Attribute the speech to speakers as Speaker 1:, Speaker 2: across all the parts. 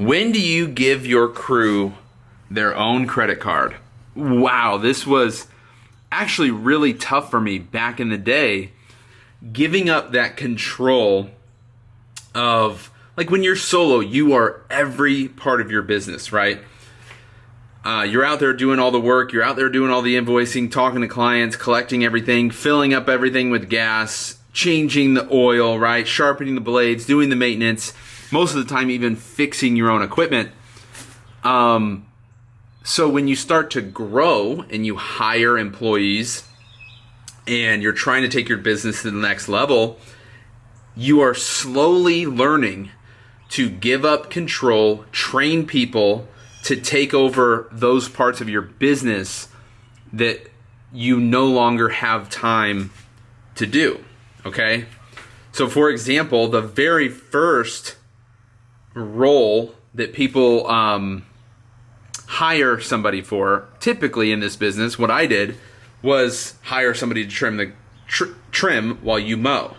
Speaker 1: When do you give your crew their own credit card? Wow, this was actually really tough for me back in the day, giving up that control of, like, when you're solo, you are every part of your business, right? You're out there doing all the work, you're out there doing all the invoicing, talking to clients, collecting everything, filling up everything with gas, changing the oil, right? Sharpening the blades, doing the maintenance, most of the time even fixing your own equipment. So when you start to grow and you hire employees and you're trying to take your business to the next level, you are slowly learning to give up control, train people to take over those parts of your business that you no longer have time to do, okay? So for example, the very first role that people hire somebody for, typically in this business, what I did was hire somebody to trim while you mow,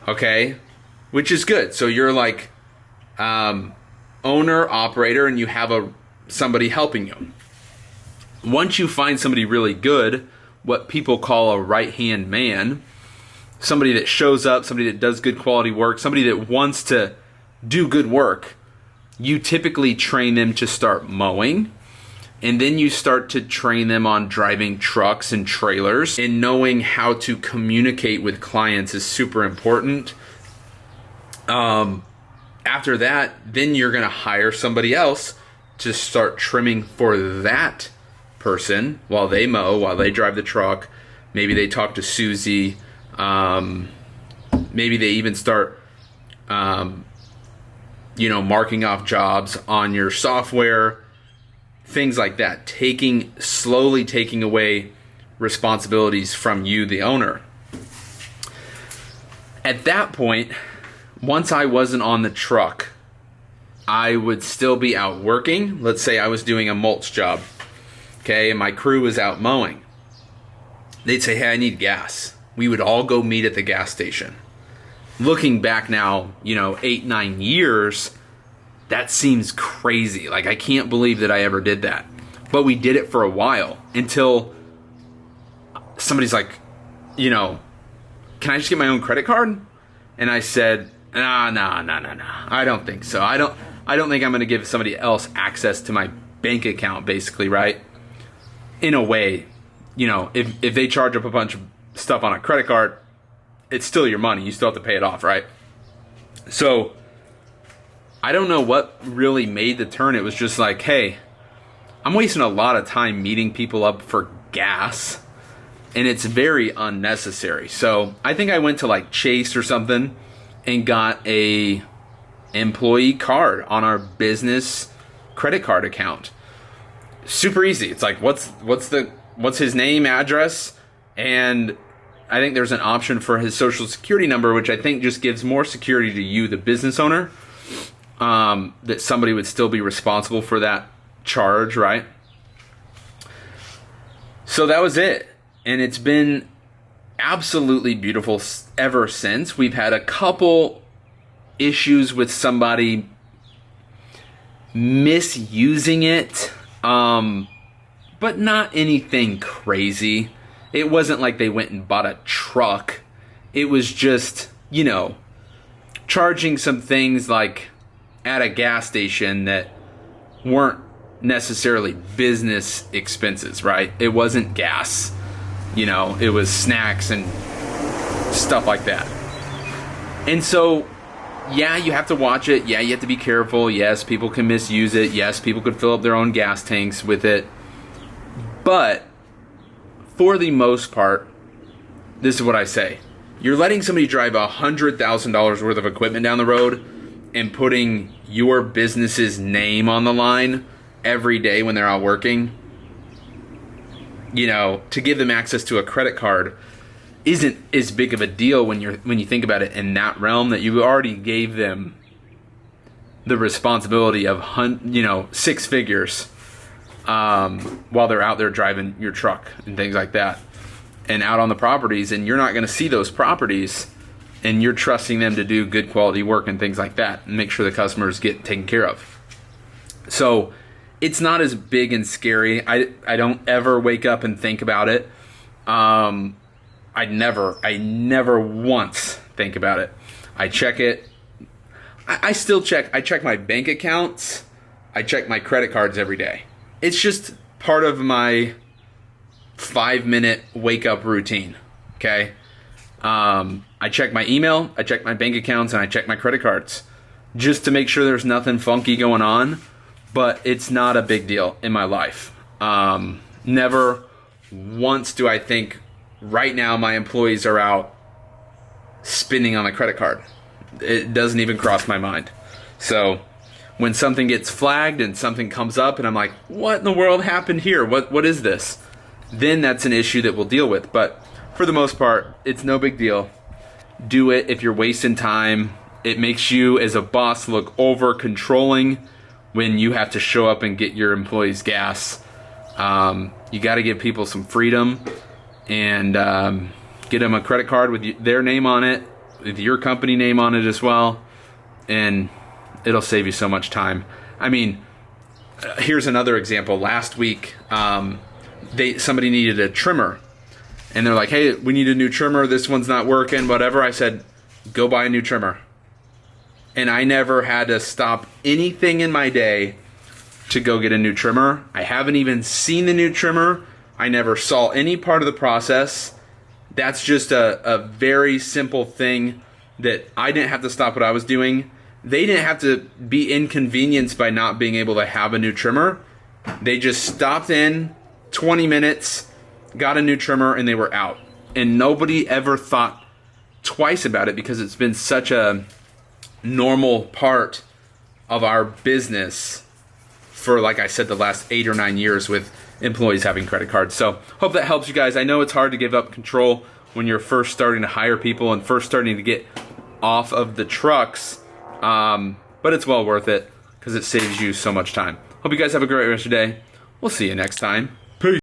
Speaker 1: okay? Which is good. So you're like owner, operator, and you have somebody helping you. Once you find somebody really good, what people call a right-hand man, somebody that shows up, somebody that does good quality work, somebody that wants to do good work, you typically train them to start mowing, and then you start to train them on driving trucks and trailers, and knowing how to communicate with clients is super important. After that, then you're going to hire somebody else to start trimming for that person while they mow, while they drive the truck. Maybe they talk to Susie. Maybe they even start, marking off jobs on your software, things like that. Slowly taking away responsibilities from you, the owner. At that point, once I wasn't on the truck, I would still be out working. Let's say I was doing a mulch job, okay, and my crew was out mowing. They'd say, hey, I need gas. We would all go meet at the gas station. Looking back now, 8-9 years, that seems crazy. Like, I can't believe that I ever did that. But we did it for a while until somebody's like, can I just get my own credit card? And I said, no. I don't think so. I don't think I'm going to give somebody else access to my bank account, basically, right? In a way, if they charge up a bunch of stuff on a credit card, it's still your money. You still have to pay it off, right? So I don't know what really made the turn. It was just like, hey, I'm wasting a lot of time meeting people up for gas, and it's very unnecessary. So I think I went to like Chase or something and got a employee card on our business credit card account. Super easy. It's like, what's his name, address, and I think there's an option for his social security number, which I think just gives more security to you, the business owner, that somebody would still be responsible for that charge, right? So that was it. And it's been absolutely beautiful ever since. We've had a couple issues with somebody misusing it, but not anything crazy. It wasn't like they went and bought a truck. It was just, charging some things like at a gas station that weren't necessarily business expenses, right? It wasn't gas. It was snacks and stuff like that. And so, yeah, you have to watch it. Yeah, you have to be careful. Yes, people can misuse it. Yes, people could fill up their own gas tanks with it. But for the most part, this is what I say. You're letting somebody drive $100,000 worth of equipment down the road and putting your business's name on the line every day when they're out working. To give them access to a credit card isn't as big of a deal when you think about it in that realm, that you already gave them the responsibility of six figures while they're out there driving your truck and things like that, and out on the properties, and you're not going to see those properties, and you're trusting them to do good quality work and things like that and make sure the customers get taken care of. So it's not as big and scary. I don't ever wake up and think about it. I never once think about it. I check it. I still check. I check my bank accounts. I check my credit cards every day. It's just part of my 5-minute wake up routine. Okay. I check my email, I check my bank accounts, and I check my credit cards just to make sure there's nothing funky going on. But it's not a big deal in my life. Never once do I think right now my employees are out spending on a credit card. It doesn't even cross my mind. So when something gets flagged and something comes up and I'm like, what in the world happened here? What is this? Then that's an issue that we'll deal with. But for the most part, it's no big deal. Do it if you're wasting time. It makes you as a boss look over controlling when you have to show up and get your employees gas. You got to give people some freedom and get them a credit card with their name on it, with your company name on it as well, and it'll save you so much time. I mean, here's another example. Last week, somebody needed a trimmer, and they're like, hey, we need a new trimmer. This one's not working, whatever. I said, go buy a new trimmer. And I never had to stop anything in my day to go get a new trimmer. I haven't even seen the new trimmer. I never saw any part of the process. That's just a very simple thing that I didn't have to stop what I was doing. They didn't have to be inconvenienced by not being able to have a new trimmer. They just stopped in 20 minutes, got a new trimmer, and they were out. And nobody ever thought twice about it because it's been such a normal part of our business for, like I said, the last 8 or 9 years with employees having credit cards. So hope that helps you guys. I know it's hard to give up control when you're first starting to hire people and first starting to get off of the trucks, but it's well worth it because it saves you so much time. Hope you guys have a great rest of your day. We'll see you next time.